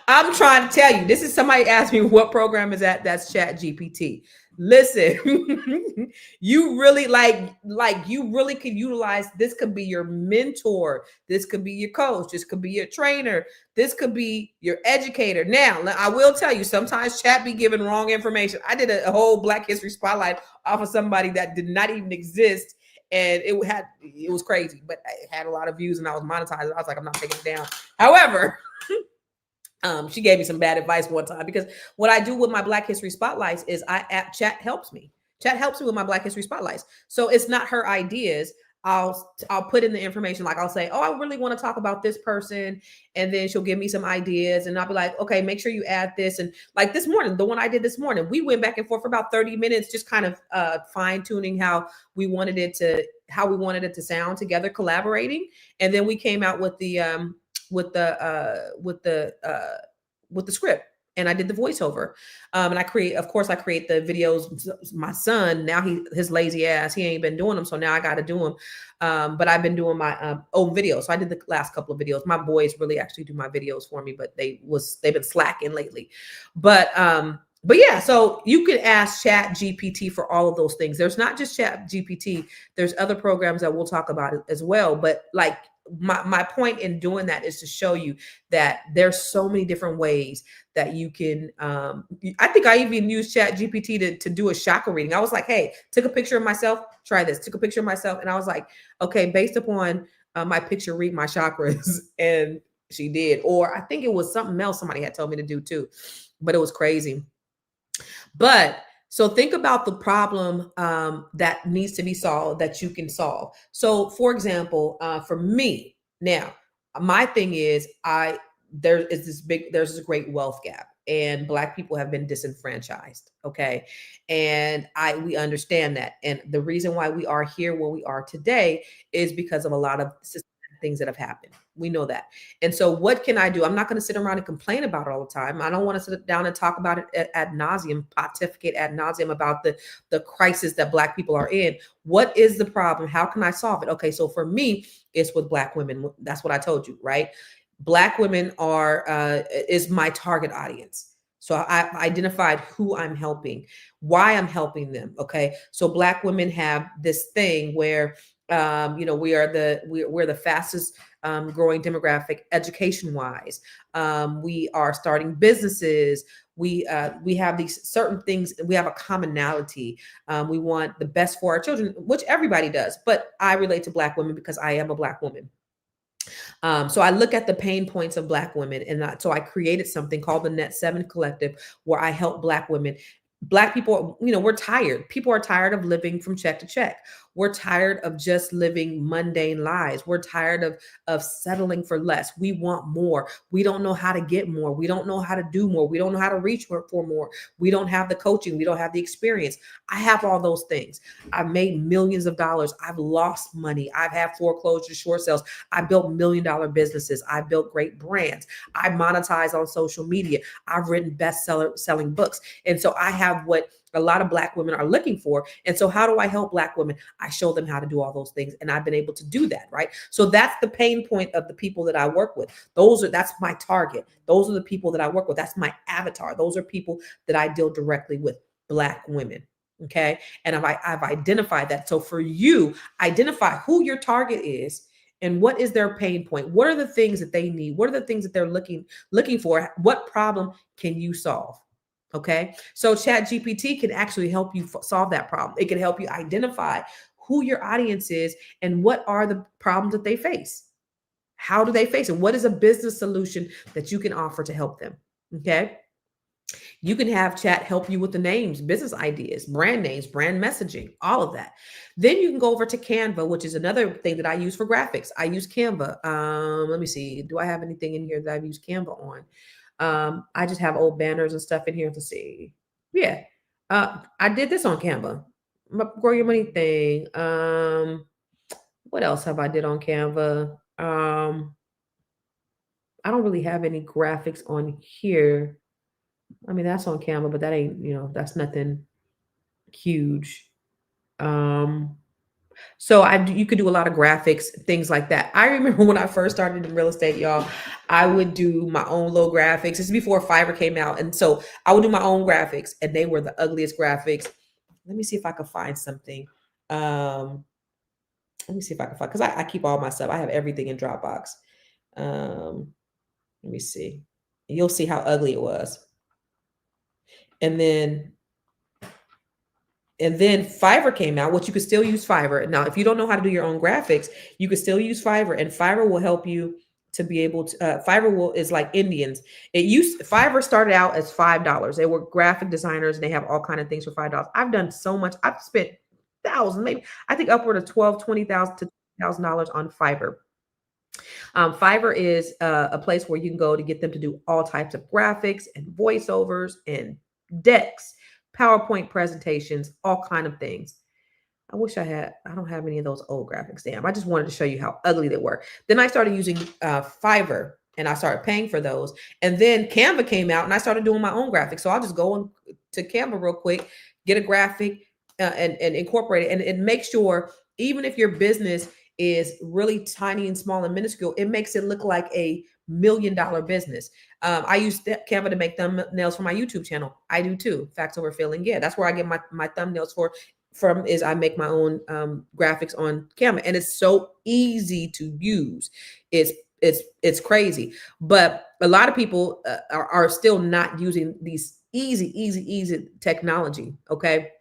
I'm trying to tell you, this is somebody asked me what program is that? That's ChatGPT. Listen, you really like you really can utilize this. Could be your mentor. This could be your coach. This could be your trainer. This could be your educator. Now, I will tell you, sometimes chat be giving wrong information. I did a whole Black History Spotlight off of somebody that did not even exist. And it was crazy, but it had a lot of views and I was monetized. I was like, I'm not taking it down. However, she gave me some bad advice one time, because what I do with my Black History Spotlights is chat helps me. Chat helps me with my Black History Spotlights. So it's not her ideas. I'll put in the information. Like I'll say, oh, I really want to talk about this person. And then she'll give me some ideas and I'll be like, okay, make sure you add this. And like this morning, the one I did this morning, we went back and forth for about 30 minutes, just kind of fine tuning how we wanted it to sound together, collaborating. And then we came out with the script, and I did the voiceover. And I create the videos. My son, now his lazy ass, he ain't been doing them. So now I got to do them. But I've been doing my own videos. So I did the last couple of videos. My boys really actually do my videos for me, but they've been slacking lately. But yeah, so you can ask ChatGPT for all of those things. There's not just ChatGPT. There's other programs that we'll talk about as well. But like, my point in doing that is to show you that there's so many different ways that you can, I think I even used ChatGPT to do a chakra reading. I was like, hey, took a picture of myself, try this, took a picture of myself. And I was like, okay, based upon my picture, read my chakras. And she did. Or I think it was something else somebody had told me to do too, but it was crazy. But So think about the problem that needs to be solved that you can solve. So, for example, for me now, my thing is there's this great wealth gap, and Black people have been disenfranchised. Okay, and we understand that, and the reason why we are here where we are today is because of a lot of systematic things that have happened. We know that. And so, what can I do? I'm not going to sit around and complain about it all the time. I don't want to sit down and talk about it ad nauseum, pontificate ad nauseum about the crisis that Black people are in. What is the problem? How can I solve it? Okay, so for me, it's with Black women. That's what I told you, right? Black women is my target audience. So I identified who I'm helping, why I'm helping them. Okay, so Black women have this thing where we're the fastest growing demographic education wise. We are starting businesses. We have these certain things. We have a commonality. We want the best for our children, which everybody does. But I relate to Black women because I am a Black woman. So I look at the pain points of Black women, and so I created something called the Net 7 Collective, where I help Black women. Black people, we're tired. People are tired of living from check to check. We're tired of just living mundane lives. We're tired of settling for less. We want more. We don't know how to get more. We don't know how to do more. We don't know how to reach for more. We don't have the coaching. We don't have the experience. I have all those things. I've made millions of dollars. I've lost money. I've had foreclosures, short sales. I built $1 million businesses. I built great brands. I monetize on social media. I've written selling books. And so I have what a lot of Black women are looking for. And so how do I help Black women? I show them how to do all those things. And I've been able to do that, right? So that's the pain point of the people that I work with. That's my target. Those are the people that I work with. That's my avatar. Those are people that I deal directly with, Black women. Okay. And I've identified that. So for you, identify who your target is and what is their pain point. What are the things that they need? What are the things that they're looking for? What problem can you solve? Okay. So ChatGPT can actually help you solve that problem. It can help you identify who your audience is and what are the problems that they face. How do they face it? What is a business solution that you can offer to help them? Okay. You can have chat help you with the names, business ideas, brand names, brand messaging, all of that. Then you can go over to Canva, which is another thing that I use for graphics. I use Canva. Let me see. Do I have anything in here that I've used Canva on? I just have old banners and stuff in here to see. Yeah. I did this on Canva. Grow your money thing. What else have I did on Canva? I don't really have any graphics on here. I mean, that's on Canva, but that ain't, that's nothing huge. So you could do a lot of graphics, things like that. I remember when I first started in real estate, y'all, I would do my own little graphics. This is before Fiverr came out. And so I would do my own graphics, and they were the ugliest graphics. Let me see if I could find something. Let me see if I can find, because I keep all my stuff. I have everything in Dropbox. Let me see. You'll see how ugly it was. And then Fiverr came out, which you could still use Fiverr. Now, if you don't know how to do your own graphics, you could still use Fiverr, and Fiverr will help you to be able to. Fiverr is like Indians. Fiverr started out as $5. They were graphic designers, and they have all kind of things for $5. I've done so much. I've spent thousands, maybe I think upward of $12,000, $20,000 to $20,000 on Fiverr. Fiverr is a place where you can go to get them to do all types of graphics and voiceovers and decks, PowerPoint presentations, all kind of things. I don't have any of those old graphics. Damn, I just wanted to show you how ugly they were. Then I started using Fiverr, and I started paying for those. And then Canva came out, and I started doing my own graphics. So I'll just go to Canva real quick, get a graphic and incorporate it. And make sure, even if your business is really tiny and small and minuscule, it makes it look like a $1 million business. I use Canva to make thumbnails for my YouTube channel. I do too. Facts over feeling. Yeah, that's where I get my thumbnails from is I make my own graphics on Canva, and it's so easy to use. It's crazy, but a lot of people are still not using these easy technology. Okay.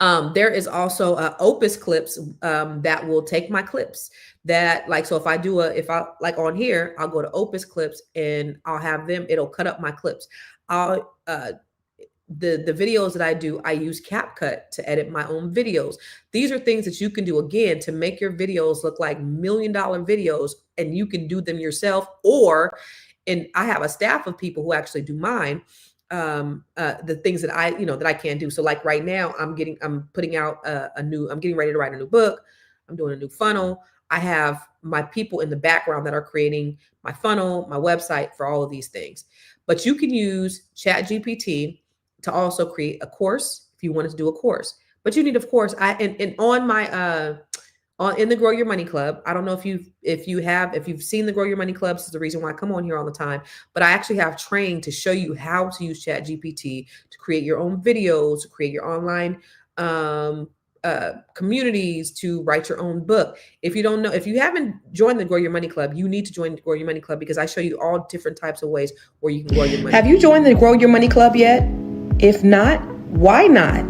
There is also Opus clips that will take my clips that so if I like on here, I'll go to Opus clips and I'll have them, it'll cut up my clips. the videos that I do, I use CapCut to edit my own videos. These are things that you can do again to make your videos look like $1 million videos, and you can do them yourself. And I have a staff of people who actually do mine. The things that I can't do. So like right now, I'm getting ready to write a new book. I'm doing a new funnel. I have my people in the background that are creating my funnel, my website for all of these things. But you can use ChatGPT to also create a course if you wanted to do a course. But you need, of course, on my in the Grow Your Money Club. I don't know if you've seen the Grow Your Money Club. This is the reason why I come on here all the time. But I actually have trained to show you how to use ChatGPT to create your own videos, to create your online communities, to write your own book. If you haven't joined the Grow Your Money Club, you need to join the Grow Your Money Club, because I show you all different types of ways where you can grow your money. Have you joined the Grow Your Money Club yet? If not, why not?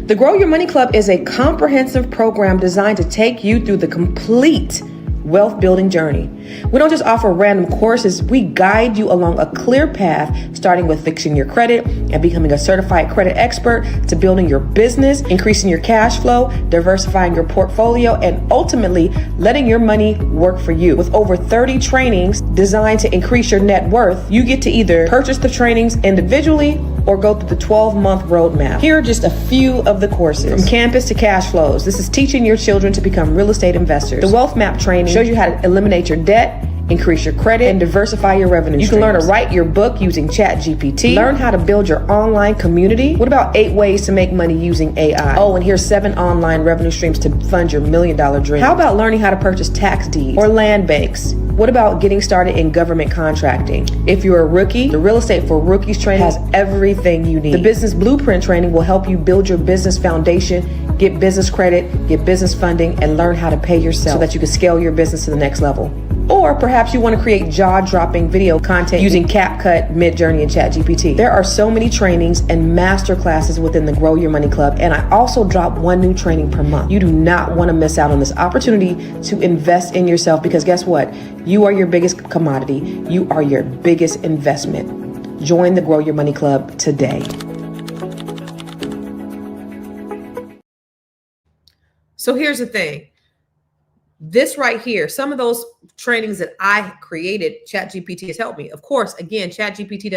The Grow Your Money Club is a comprehensive program designed to take you through the complete wealth building journey. We don't just offer random courses, we guide you along a clear path, starting with fixing your credit and becoming a certified credit expert, to building your business, increasing your cash flow, diversifying your portfolio, and ultimately letting your money work for you. With over 30 trainings designed to increase your net worth, you get to either purchase the trainings individually or go through the 12-month roadmap. Here are just a few of the courses. From campus to cash flows, this is teaching your children to become real estate investors. The wealth map training shows you how to eliminate your debt, increase your credit, and diversify your revenue streams. You can learn to write your book using ChatGPT. Learn how to build your online community. What about 8 ways to make money using AI? Oh, and here's 7 online revenue streams to fund your $1 million dream. How about learning how to purchase tax deeds or land banks? What about getting started in government contracting? If you're a rookie, the Real Estate for Rookies training has everything you need. The Business Blueprint training will help you build your business foundation, get business credit, get business funding, and learn how to pay yourself so that you can scale your business to the next level. Or perhaps you want to create jaw-dropping video content using CapCut, Midjourney, and ChatGPT. There are so many trainings and master classes within the Grow Your Money Club, and I also drop 1 new training per month. You do not want to miss out on this opportunity to invest in yourself, because guess what? You are your biggest commodity. You are your biggest investment. Join the Grow Your Money Club today. So here's the thing. This right here, some of those trainings that I created, ChatGPT has helped me. Of course, again, ChatGPT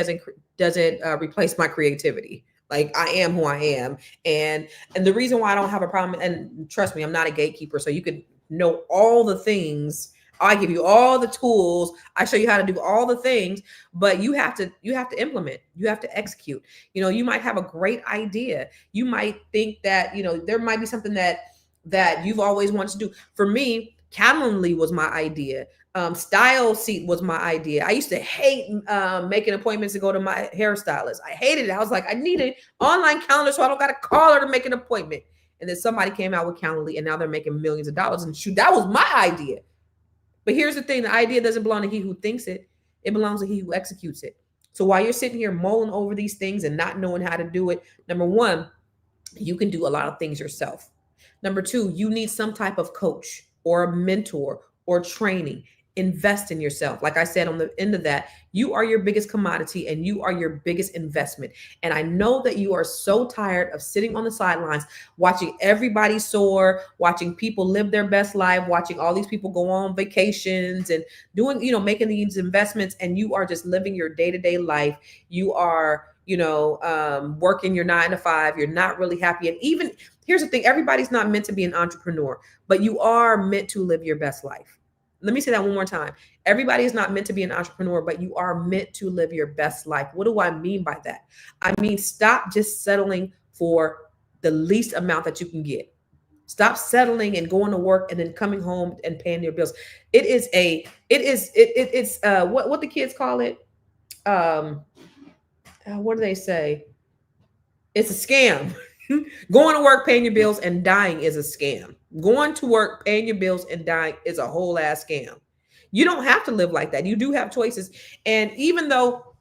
doesn't replace my creativity. Like, I am who I am, and the reason why I don't have a problem, and trust me, I'm not a gatekeeper, so you could know all the things. I give you all the tools. I show you how to do all the things, but you have to implement. You have to execute. You might have a great idea. You might think that there might be something that you've always wanted to do. For me, Calendly was my idea. Style Seat was my idea. I used to hate making appointments to go to my hairstylist. I hated it. I was like, I need an online calendar so I don't got to call her to make an appointment. And then somebody came out with Calendly, and now they're making millions of dollars. And shoot, that was my idea. But here's the thing. The idea doesn't belong to he who thinks it. It belongs to he who executes it. So while you're sitting here mulling over these things and not knowing how to do it, number one, you can do a lot of things yourself. Number two, you need some type of coach or a mentor or training. Invest in yourself. Like I said, on the end of that, you are your biggest commodity and you are your biggest investment. And I know that you are so tired of sitting on the sidelines, watching everybody soar, watching people live their best life, watching all these people go on vacations and doing, making these investments. And you are just living your day-to-day life. You are, working your 9 to 5. You're not really happy. And even here's the thing. Everybody's not meant to be an entrepreneur, but you are meant to live your best life. Let me say that one more time. Everybody is not meant to be an entrepreneur, but you are meant to live your best life. What do I mean by that? I mean, stop just settling for the least amount that you can get. Stop settling and going to work and then coming home and paying your bills. It's what the kids call it. What do they say? It's a scam. Going to work, paying your bills, and dying is a scam. Going to work, paying your bills, and dying is a whole ass scam. You don't have to live like that. You do have choices. And even though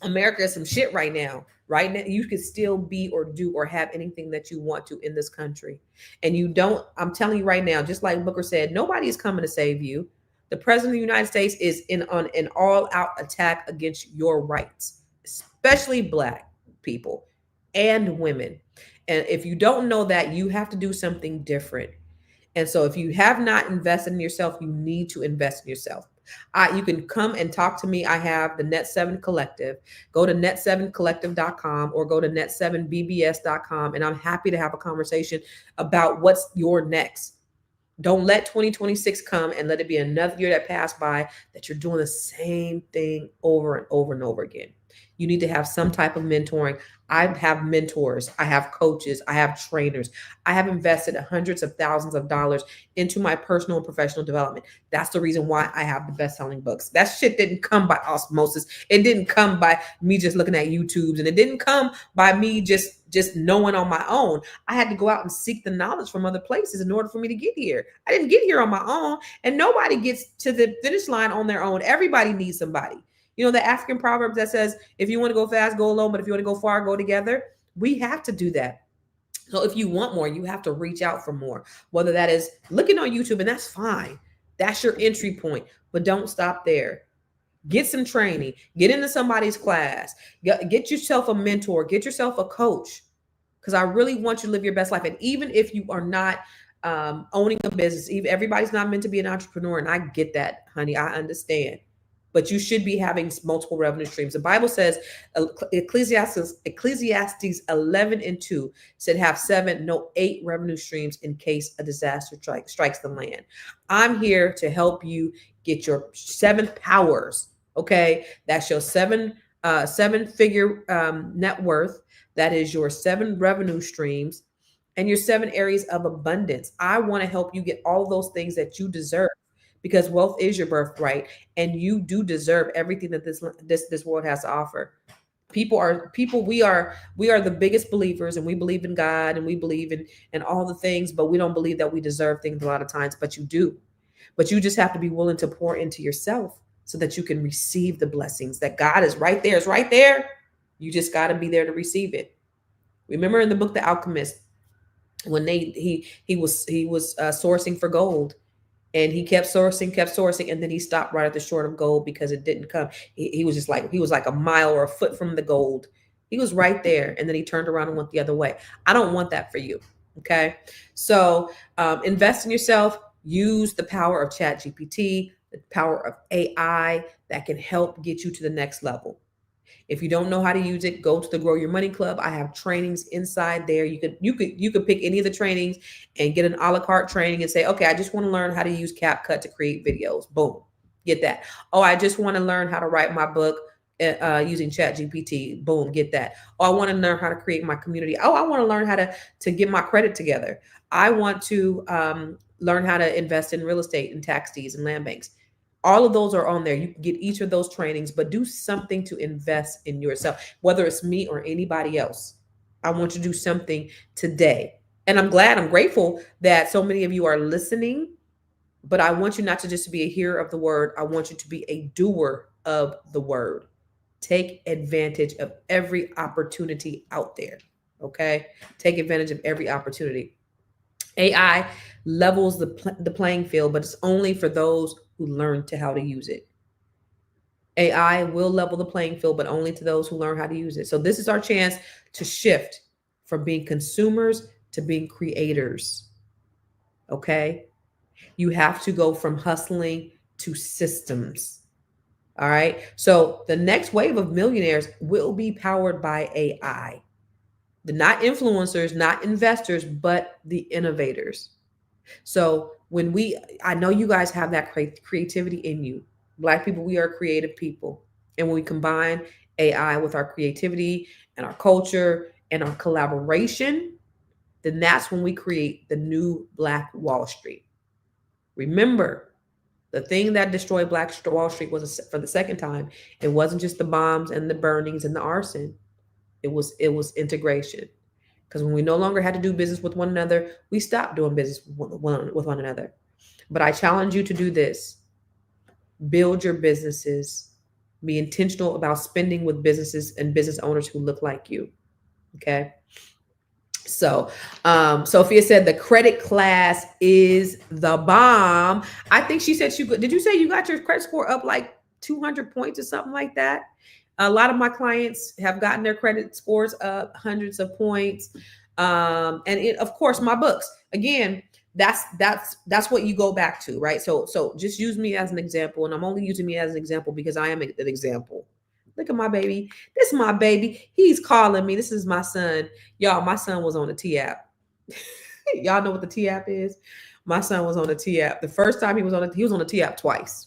America is some shit right now, you can still be or do or have anything that you want to in this country. And you don't, I'm telling you right now, just like Booker said, nobody is coming to save you. The president of the United States is on an all-out attack against your rights, especially Black people. and women. And if you don't know that, you have to do something different. And so if you have not invested in yourself, you need to invest in yourself. You can come and talk to me. I have the Net 7 Collective. Go to net7collective.com or go to net7bbs.com. And I'm happy to have a conversation about what's your next. Don't let 2026 come and let it be another year that passed by that you're doing the same thing over and over and over again. You need to have some type of mentoring. I have mentors, I have coaches, I have trainers. I have invested hundreds of thousands of dollars into my personal and professional development. That's the reason why I have the best-selling books. That shit didn't come by osmosis. It didn't come by me just looking at YouTubes, and it didn't come by me just knowing on my own. I had to go out and seek the knowledge from other places in order for me to get here. I didn't get here on my own, and nobody gets to the finish line on their own. Everybody needs somebody. You know, the African proverb that says, if you want to go fast, go alone, but if you want to go far, go together. We have to do that. So if you want more, you have to reach out for more, whether that is looking on YouTube, and that's fine. That's your entry point, but don't stop there. Get some training, get into somebody's class, get yourself a mentor, get yourself a coach, because I really want you to live your best life. And even if you are not owning a business, everybody's not meant to be an entrepreneur. And I get that, honey, I understand. But you should be having multiple revenue streams. The Bible says, Ecclesiastes 11:2 said, have 7, no 8 revenue streams in case a disaster strikes the land. I'm here to help you get your 7 powers. Okay, that's your 7-figure net worth. That is your 7 revenue streams and your 7 areas of abundance. I want to help you get all those things that you deserve, because wealth is your birthright, and you do deserve everything that this world has to offer. We are the biggest believers, and we believe in God, and we believe in all the things, but we don't believe that we deserve things a lot of times, but you do. But you just have to be willing to pour into yourself so that you can receive the blessings that God is right there. It's right there. You just got to be there to receive it. Remember in the book, The Alchemist, when he was sourcing for gold, and he kept sourcing, and then he stopped right at the short of gold because it didn't come. He was like a mile or a foot from the gold. He was right there, and then he turned around and went the other way. I don't want that for you. Okay, so invest in yourself. Use the power of ChatGPT, the power of AI that can help get you to the next level. If you don't know how to use it, go to the Grow Your Money Club. I have trainings inside there. You could pick any of the trainings and get an a la carte training and say, okay, I just want to learn how to use CapCut to create videos. Boom, get that. Oh, I just want to learn how to write my book using ChatGPT. Boom, get that. Oh, I want to learn how to create my community. Oh, I want to learn how to get my credit together. I want to learn how to invest in real estate and tax deeds and land banks. All of those are on there. You can get each of those trainings, but do something to invest in yourself, whether it's me or anybody else. I want you to do something today. And I'm grateful that so many of you are listening, but I want you not to just be a hearer of the word. I want you to be a doer of the word. Take advantage of every opportunity out there. Okay? Take advantage of every opportunity. AI levels the playing field, but it's only for those who learn how to use it. AI will level the playing field, but only to those who learn how to use it. So this is our chance to shift from being consumers to being creators. Okay? You have to go from hustling to systems. All right? So the next wave of millionaires will be powered by AI. Not influencers, not investors, but the innovators. So I know you guys have that creativity in you. Black people, we are creative people. And when we combine AI with our creativity and our culture and our collaboration, then that's when we create the new Black Wall Street. Remember, the thing that destroyed Black Wall Street was, for the second time, it wasn't just the bombs and the burnings and the arson. It was integration. Because when we no longer had to do business with one another, we stopped doing business with one another. But I challenge you to do this. Build your businesses. Be intentional about spending with businesses and business owners who look like you. Okay. So Sophia said the credit class is the bomb. I think she said did you say you got your credit score up like 200 points or something like that? A lot of my clients have gotten their credit scores up hundreds of points. And it, of course, my books. Again, that's what you go back to, right? So just use me as an example, and I'm only using me as an example because I am an example. Look at my baby. This is my baby. He's calling me. This is my son. Y'all, my son was on the T app. Y'all know what the T app is? My son was on the T app. The first time he was on the T app twice.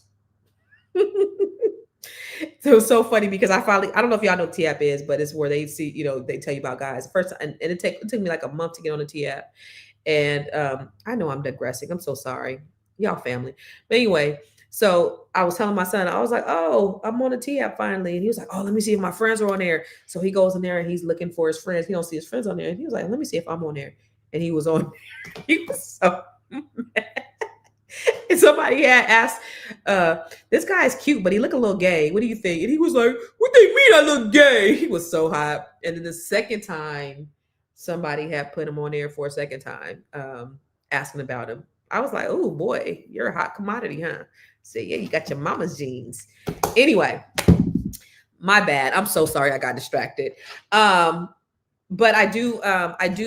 So it was so funny because I don't know if y'all know what T app is, but it's where they see, they tell you about guys. First, and it took me like a month to get on the T app. And I know I'm digressing. I'm so sorry. Y'all family. But anyway, so I was telling my son, I was like, oh, I'm on the T app finally. And he was like, oh, let me see if my friends are on there. So he goes in there and he's looking for his friends. He don't see his friends on there. And he was like, let me see if I'm on there. And he was on there. He was so mad. And somebody had asked, this guy is cute, but he look a little gay. What do you think? And he was like, what do you mean I look gay? He was so hot. And then the second time, somebody had put him on there for a second time, asking about him. I was like, oh boy, you're a hot commodity, huh? So yeah, you got your mama's jeans. Anyway, my bad. I'm so sorry I got distracted. But I do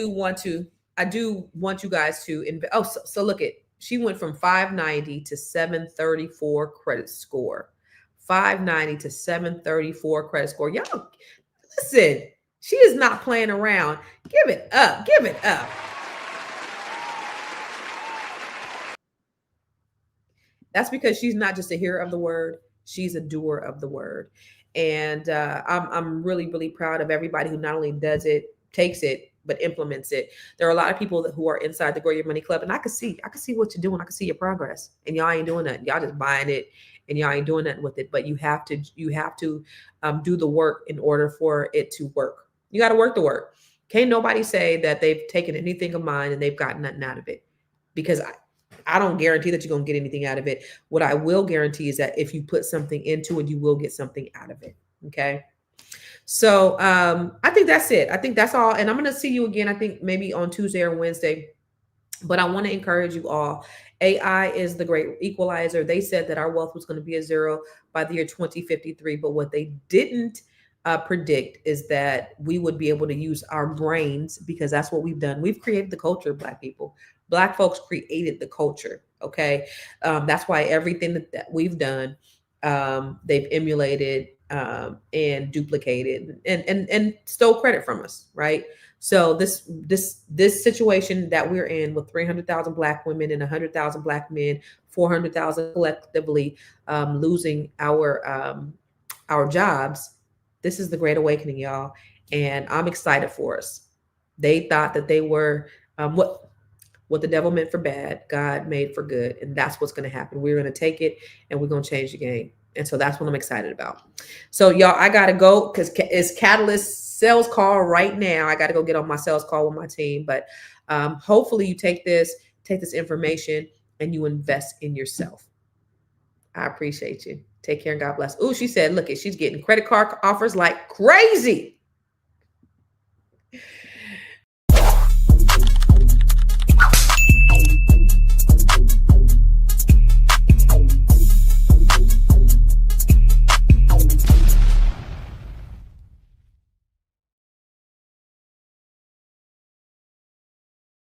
want you guys to invest. Oh, so look at, she went from 590 to 734 credit score. 590 to 734 credit score. Y'all, listen, she is not playing around. Give it up. Give it up. That's because she's not just a hearer of the word. She's a doer of the word. And I'm really, really proud of everybody who not only does it, takes it, but implements it. There are a lot of people who are inside the Grow Your Money Club, and I can see what you're doing. I can see your progress, and y'all ain't doing nothing. Y'all just buying it, and y'all ain't doing nothing with it. But you have to do the work in order for it to work. You got to work the work. Can't nobody say that they've taken anything of mine and they've gotten nothing out of it, because I don't guarantee that you're going to get anything out of it. What I will guarantee is that if you put something into it, you will get something out of it. Okay. So I think that's it. I think that's all. And I'm going to see you again, I think maybe on Tuesday or Wednesday. But I want to encourage you all. AI is the great equalizer. They said that our wealth was going to be a zero by the year 2053. But what they didn't predict is that we would be able to use our brains, because that's what we've done. We've created the culture, Black people. Black folks created the culture. Okay. That's why everything that we've done, they've emulated and duplicated and stole credit from us, right? So this situation that we're in with 300,000 Black women and 100,000 Black men, 400,000 collectively losing our jobs. This is the Great Awakening, y'all, and I'm excited for us. They thought that they were what the devil meant for bad, God made for good, and that's what's going to happen. We're going to take it and we're going to change the game. And so that's what I'm excited about. So y'all, I got to go because it's Catalyst sales call right now. I got to go get on my sales call with my team. But hopefully you take this information and you invest in yourself. I appreciate you. Take care and God bless. Oh, she said, look, she's getting credit card offers like crazy.